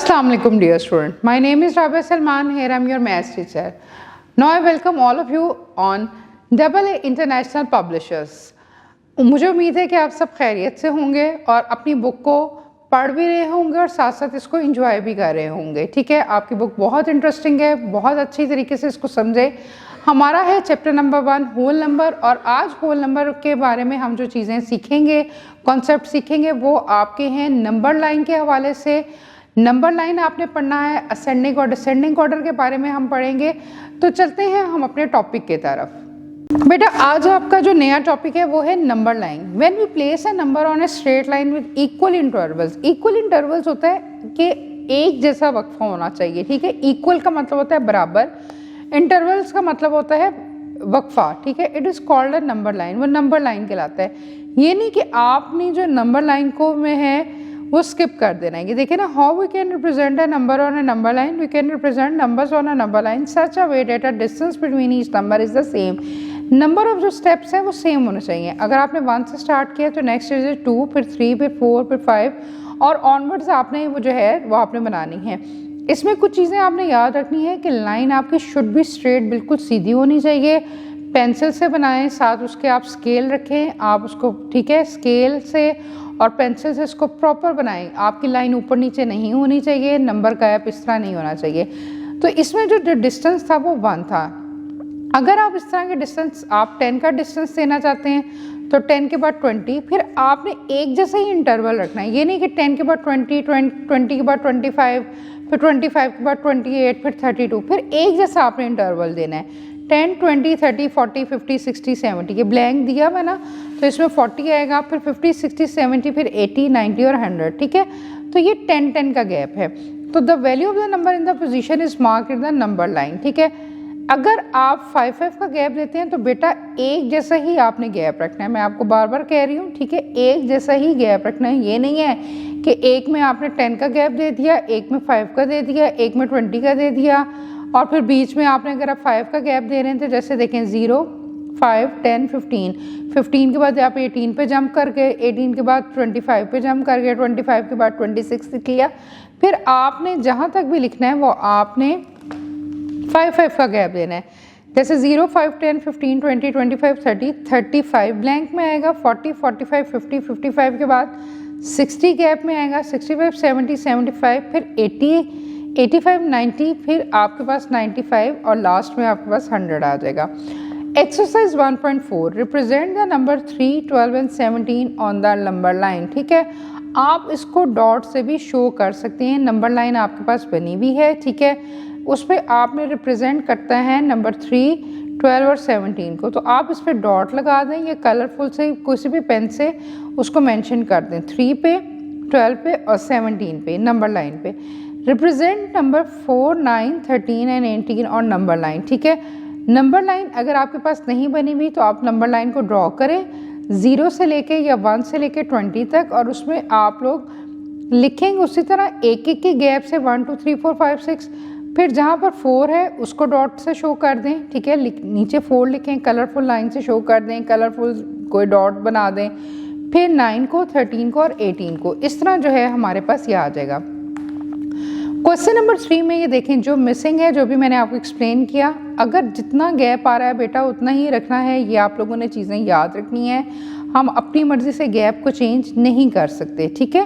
Assalamu alaikum dear student. My name is Rabia Salman. Here I am your maths teacher. Now I welcome all of you on AA International Publishers. मुझे उम्मीद है कि आप सब खैरियत से होंगे और अपनी बुक को पढ़ भी रहे होंगे और साथ साथ इसको एंजॉय भी कर रहे होंगे। ठीक है, आपकी बुक बहुत इंटरेस्टिंग है, बहुत अच्छी तरीके से इसको समझे। हमारा है चैप्टर नंबर 1 होल नंबर, और आज होल नंबर के बारे में हम जो चीज़ें सीखेंगे, कॉन्सेप्ट सीखेंगे, वो आपके हैं नंबर लाइन के हवाले से। नंबर लाइन आपने पढ़ना है, असेंडिंग और डिसेंडिंग ऑर्डर के बारे में हम पढ़ेंगे। तो चलते हैं हम अपने टॉपिक की तरफ। बेटा आज आपका जो नया टॉपिक है वो है number line. When we place a number on a straight line with equal intervals. Equal intervals होता है कि एक जैसा वक्फा होना चाहिए। ठीक है, इक्वल का मतलब होता है बराबर, इंटरवल्स का मतलब होता है वक्फा। ठीक है, it is called a number line, वो नंबर लाइन कहलाता है। ये नहीं कि आपने जो नंबर लाइन को में है वो स्किप कर देना है। ये देखिए ना, how we can represent a number on a number line. We can represent numbers on a number line such a way that a distance between each number is the same. Number of जो steps हैं वो same होने चाहिए। अगर आपने 1 से start किया तो नेक्स्ट इज 2, फिर 3, फिर 4, फिर 5 और ऑनवर्ड्स आपने वो जो है वो आपने बनानी है। इसमें कुछ चीज़ें आपने याद रखनी है कि लाइन आपकी शुड बी स्ट्रेट, बिल्कुल सीधी होनी चाहिए। पेंसिल से बनाएं, साथ उसके आप स्केल रखें, आप उसको ठीक है स्केल से और पेंसिल से इसको प्रॉपर बनाएं। आपकी लाइन ऊपर नीचे नहीं होनी चाहिए, नंबर गैप इस तरह नहीं होना चाहिए। तो इसमें जो डिस्टेंस था वो 1 था। अगर आप इस तरह के डिस्टेंस, आप 10 का डिस्टेंस देना चाहते हैं तो 10 के बाद 20, फिर आपने एक जैसा ही इंटरवल रखना है। ये नहीं कि 10 के बाद 20, 20 के बाद 25, फिर 25 के बाद 28, फिर 32, फिर एक जैसा आपने इंटरवल देना है। 10, 20, 30, 40, 50, 60, 70 ये ब्लैंक दिया हुआ ना, तो इसमें 40 आएगा, फिर 50, 60, 70, फिर 80, 90 और 100। ठीक है, तो ये 10 का गैप है। तो the value of the number in the position is marked in the number line. ठीक है, अगर आप 5 का गैप देते हैं तो बेटा एक जैसा ही आपने गैप रखना है। मैं आपको बार बार कह रही हूँ, ठीक है, एक जैसा ही गैप रखना है। ये नहीं है कि एक में आपने 10 का गैप दे दिया, एक में 5 का दे दिया, एक में 20 का दे दिया, और फिर बीच में आपने अगर आप 5 का गैप दे रहे हैं तो जैसे देखें 0, 5, 10, 15, 15 के बाद आप 18 पे जंप कर गए, 18 के बाद 25 पे जंप कर गए, 25 के बाद 26 लिख लिया। फिर आपने जहाँ तक भी लिखना है वो आपने 5 का गैप देना है। जैसे 0, 5, 10, 15, 20, 25, 30, 35 ब्लैंक में आएगा, 40, 45, 50, 55 के बाद 60 गैप में आएगा, 65, 70, 75, फिर 80, 85, 90, फिर आपके पास 95 और लास्ट में आपके पास 100 आ जाएगा। Exercise 1.4 represent the number 3, 12 and 17 on the number line. ठीक है, आप इसको डॉट से भी शो कर सकते हैं। नंबर लाइन आपके पास बनी हुई है, ठीक है, उस पर आपने रिप्रेजेंट करता है नंबर 3, 12 और 17 को। तो आप इस पर डॉट लगा दें, ये कलरफुल से किसी भी पेन से उसको मेंशन कर दें, 3 पे, 12 पे और 17 पे नंबर लाइन पे। रिप्रेजेंट नंबर 4, 9, 13 एंड 18 और नंबर लाइन। ठीक है, नंबर लाइन अगर आपके पास नहीं बनी हुई तो आप नंबर लाइन को ड्रॉ करें 0 से लेके या 1 से लेके 20 तक, और उसमें आप लोग लिखेंगे उसी तरह एक एक के गैप से 1, 2, 3, 4, 5, 6। फिर जहाँ पर 4 है उसको डॉट से शो कर दें। ठीक है, नीचे 4 लिखें, कलरफुल लाइन से शो कर दें, कलरफुल कोई डॉट बना दें। फिर 9 को, 13 को और 18 को, इस तरह जो है हमारे पास ये आ जाएगा। क्वेश्चन नंबर 3 में ये देखें जो मिसिंग है, जो भी मैंने आपको एक्सप्लेन किया, अगर जितना गैप आ रहा है बेटा उतना ही रखना है। ये आप लोगों ने चीज़ें याद रखनी है, हम अपनी मर्जी से गैप को चेंज नहीं कर सकते। ठीक है,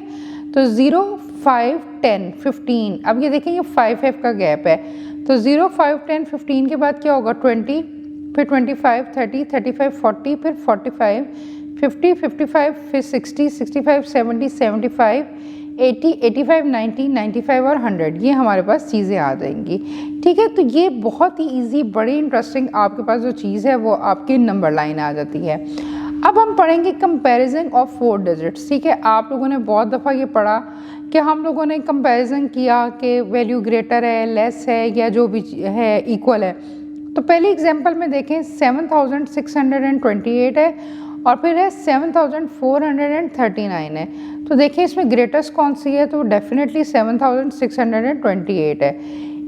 तो 0, 5, 10, 15, अब ये देखें ये 5 का गैप है, तो 0, 5, 10, 15 के बाद क्या होगा 20, फिर 25, 30, 35, 40, फिर 45, 50, 55, फिर 60, 65, 70, 75, 80, 85, 90, 95 और 100, ये हमारे पास चीज़ें आ जाएंगी। ठीक है, तो ये बहुत ही इजी, बड़ी इंटरेस्टिंग आपके पास जो चीज़ है वो आपकी नंबर लाइन आ जाती है। अब हम पढ़ेंगे कंपैरिजन ऑफ 4 डिजिट्स। ठीक है, आप लोगों ने बहुत दफ़ा ये पढ़ा कि हम लोगों ने कंपैरिजन किया कि वैल्यू ग्रेटर है, लेस है, या जो भी है इक्वल है। तो पहले एग्जांपल में देखें 7628 है और फिर है 7439 है। तो देखिए इसमें ग्रेटेस्ट कौन सी है, तो डेफिनेटली 7628 है।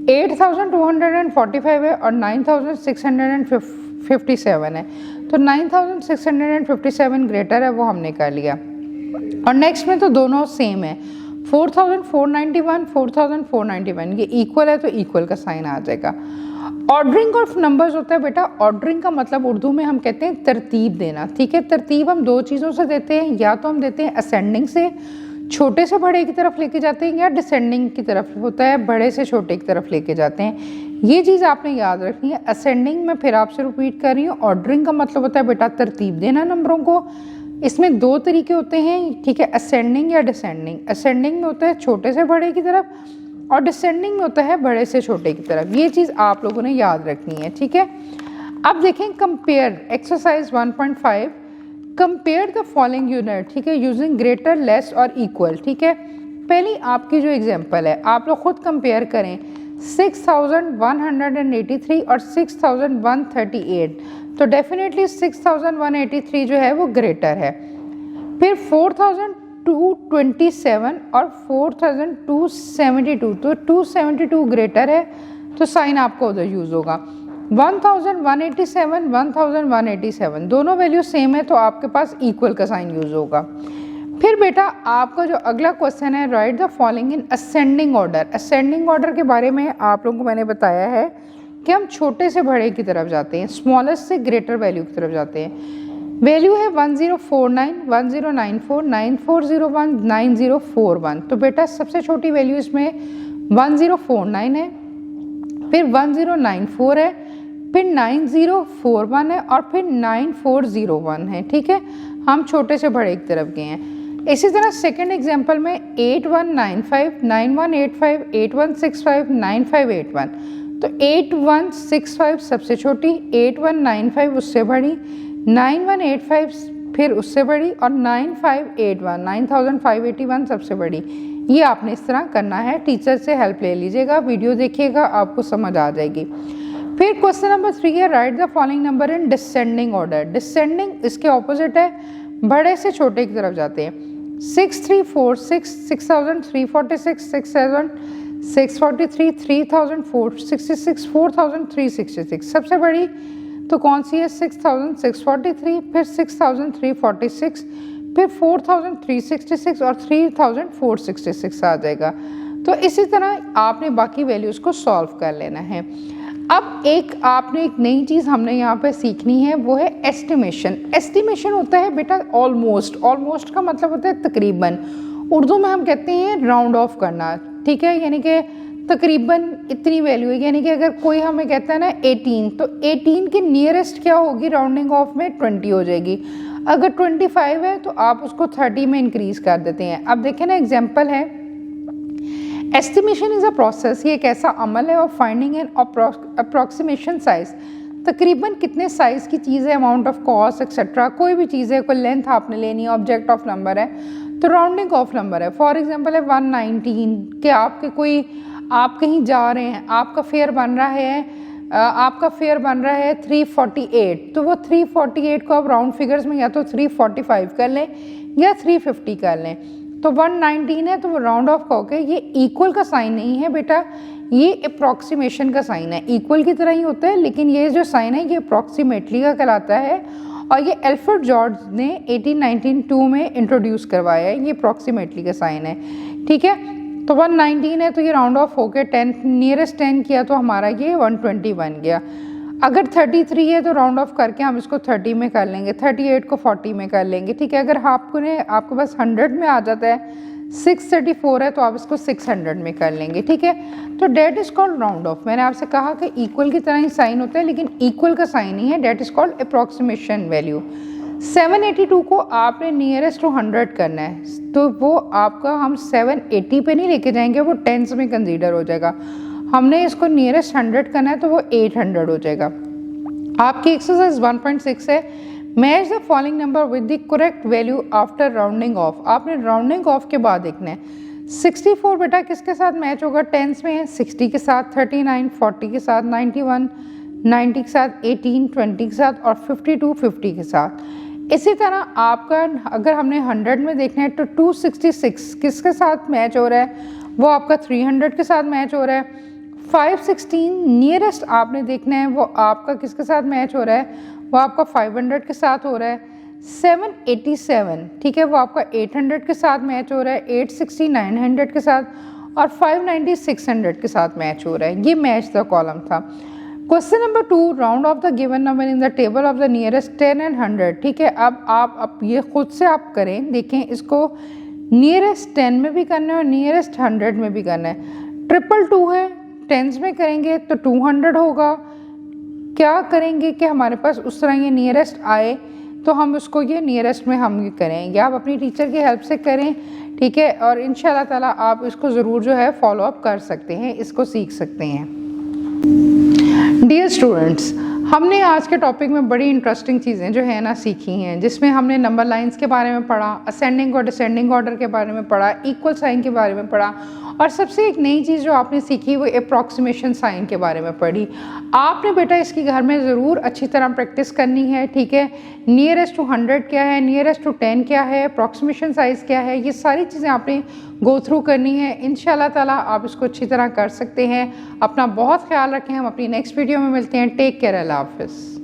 8245 है और 9657 है। तो 9657 ग्रेटर है, वो हमने कर लिया। और नेक्स्ट में तो दोनों सेम है, 4491, 4491 ये इक्वल है तो इक्वल का साइन आ जाएगा। ऑर्डरिंग ऑफ नंबर्स होता है बेटा, ऑर्डरिंग का मतलब उर्दू में हम कहते हैं तरतीब देना, ठीक है। तरतीब हम दो चीज़ों से देते हैं, या तो हम देते हैं असेंडिंग से, छोटे से बड़े की तरफ लेके जाते हैं, या डिसेंडिंग की तरफ होता है, बड़े से छोटे की तरफ लेके जाते हैं। ये चीज़ आपने याद रखनी है। असेंडिंग में फिर आपसे रिपीट कर रही हूँ, ऑर्डरिंग का मतलब होता है बेटा तरतीब देना नंबरों को। इसमें दो तरीके होते हैं, ठीक है, असेंडिंग या डिसेंडिंग। असेंडिंग में होता है छोटे से बड़े की तरफ, और डिसेंडिंग में होता है बड़े से छोटे की तरफ। ये चीज़ आप लोगों ने याद रखनी है, ठीक है। अब देखें compare, exercise 1.5, compare the following unit, ठीक है, यूजिंग ग्रेटर, लेस और इक्वल, ठीक है। पहली आपकी जो एग्जांपल है, आप लोग खुद कंपेयर करें 6183 और 6138, तो डेफिनेटली 6183 जो है वो ग्रेटर है। फिर 4227 और 4272, तो 272 ग्रेटर है, तो साइन आपका उधर यूज़ होगा। 1187, 1187 दोनों वैल्यू सेम है, तो आपके पास इक्वल का साइन यूज़ होगा। फिर बेटा आपका जो अगला क्वेश्चन है, right the following in ascending order. Ascending order के बारे में आप लोगों को मैंने बताया है कि हम छोटे से बड़े की तरफ जाते हैं, स्मॉलेस्ट से ग्रेटर वैल्यू की तरफ जाते हैं। वैल्यू है 1049, 1094, 9401, 9041, तो बेटा सबसे छोटी वैल्यू इसमें 1049 है, फिर 1094 है, फिर 9041 है, और फिर 9401 है, ठीक है। हम छोटे से बड़े की तरफ गए हैं। इसी तरह सेकंड एग्जांपल में 8195, 9185, 8165, 9581, तो 8165 सबसे छोटी, 8195 उससे बड़ी, 9185 फिर उससे बड़ी, और 9581, 9581 सबसे बड़ी। ये आपने इस तरह करना है, टीचर से हेल्प ले लीजिएगा, वीडियो देखिएगा, आपको समझ आ जाएगी। फिर क्वेश्चन नंबर 3 है, right the following number in descending order. Descending इसके ऑपोजिट है, बड़े से छोटे की तरफ जाते हैं। 6346, 6346, 6743, 3066, 4366 सबसे बड़ी तो कौन सी है, 6643, फिर 6346, फिर 4366 और 3466 आ जाएगा। तो इसी तरह आपने बाकी वैल्यूज़ को सॉल्व कर लेना है। अब एक नई चीज़ हमने यहाँ पे सीखनी है, वो है एस्टिमेशन। एस्टिमेशन होता है बेटा ऑलमोस्ट, ऑलमोस्ट का मतलब होता है तकरीबन, उर्दू में हम कहते हैं राउंड ऑफ करना, ठीक है, यानी कि तकरीबन इतनी वैल्यू है। यानी कि अगर कोई हमें कहता है ना 18, तो 18 की नियरेस्ट क्या होगी राउंडिंग ऑफ में, 20 हो जाएगी। अगर 25 है तो आप उसको 30 में इंक्रीज कर देते हैं। अब देखें ना, एग्जाम्पल है, एस्टिमेशन इज़ अ प्रोसेस, ये एक ऐसा अमल है of finding N approximation size, तकरीबन कितने साइज़ की चीज़ है, अमाउंट ऑफ कॉस्ट एक्सेट्रा, कोई भी चीज़ है, कोई लेंथ आपने लेनी है, ऑब्जेक्ट ऑफ नंबर है, तो राउंडिंग ऑफ नंबर है। फॉर एग्जांपल है 119 कि आप कहीं जा रहे हैं, आपका फेयर बन रहा है 348, तो वो 348 को आप राउंड फिगर्स में या तो 345 कर लें या 350 कर लें। तो 119 है तो वो राउंड ऑफ होके, ये इक्वल का साइन नहीं है बेटा, ये अप्रॉक्सीमेशन का साइन है। इक्वल की तरह ही होता है, लेकिन ये जो साइन है ये अप्रॉक्सीमेटली का कहलाता है, और ये एल्फ्रेड जॉर्ज ने 1892 में इंट्रोड्यूस करवाया है। ये अप्रॉक्सीमेटली का साइन है, ठीक है। तो 119 है तो ये राउंड ऑफ होके 10 नियरेस्ट 10 किया तो हमारा ये 120 बन गया। अगर 33 है तो राउंड ऑफ करके हम इसको 30 में कर लेंगे, 38 को 40 में कर लेंगे, ठीक है। अगर आपके पास 100 में आ जाता है, 634 है तो आप इसको 600 में कर लेंगे, ठीक है। तो that is called round off. मैंने आपसे कहा कि इक्वल की तरह ही साइन होता है, लेकिन इक्वल का साइन नहीं है, that is called approximation value. 782 को आपने नियरेस्ट टू 100 करना है, तो वो आपका हम 780 पे नहीं लेके जाएंगे, वो टेंस में कंसीडर हो जाएगा। हमने इसको नियरेस्ट 100 करना है तो वो 800 हो जाएगा। आपकी एक्सरसाइज 1.6 है, match the following number with the correct value after rounding off. आपने राउंडिंग ऑफ के बाद देखना है 64 बेटा किसके साथ मैच होगा, टेंस में है, 60 के साथ, 39, 40 के साथ, 91, 90 के साथ, 18, 20 के साथ, और 52, 50 के साथ। इसी तरह आपका अगर हमने 100 में देखना है तो 266 किसके साथ मैच हो रहा है, वो आपका 300 के साथ मैच हो रहा है। 516 नियरेस्ट आपने देखना है, वो आपका किसके साथ मैच हो रहा है, वो आपका 500 के साथ हो रहा है। 787, ठीक है, वो आपका 800 के साथ मैच हो रहा है, 860 900 के साथ, और 590 600 के साथ मैच हो रहा है। ये मैच द कॉलम था। Question number 2, round of the given number in the table of the nearest 10 and 100, ठीक है। अब ये खुद से आप करें, देखें, इसको नियरेस्ट 10 में भी करना है और नियरेस्ट 100 में भी करना है। 222 है, टेंस में करेंगे तो 200 होगा। क्या करेंगे कि हमारे पास उस तरह ये नियरेस्ट आए तो हम उसको ये नियरेस्ट में हम ये करेंगे। आप अपनी टीचर की हेल्प से करें, ठीक है, और इंशाल्लाह ताला आप इसको ज़रूर जो है फॉलो अप कर सकते हैं, इसको सीख सकते हैं। डियर स्टूडेंट्स, हमने आज के टॉपिक में बड़ी इंटरेस्टिंग चीज़ें जो है ना सीखी हैं, जिसमें हमने नंबर लाइंस के बारे में पढ़ा, असेंडिंग और डिसेंडिंग ऑर्डर के बारे में पढ़ा, इक्वल साइन के बारे में पढ़ा, और सबसे एक नई चीज़ जो आपने सीखी वो अप्रॉक्सीमेशन साइन के बारे में पढ़ी। आपने बेटा इसकी घर में ज़रूर अच्छी तरह प्रैक्टिस करनी है, ठीक है। नियरेस्ट टू 100 क्या है, नियरेस्ट टू 10 क्या है, अप्रॉक्सीमेशन साइज़ क्या है, ये सारी चीज़ें आपने गो थ्रू करनी है। इंशाल्लाह ताला आप इसको अच्छी तरह कर सकते हैं। अपना बहुत ख्याल रखें। हम अपनी नेक्स्ट वीडियो में मिलते हैं। टेक केयर, अल्लाह हाफ़िज़।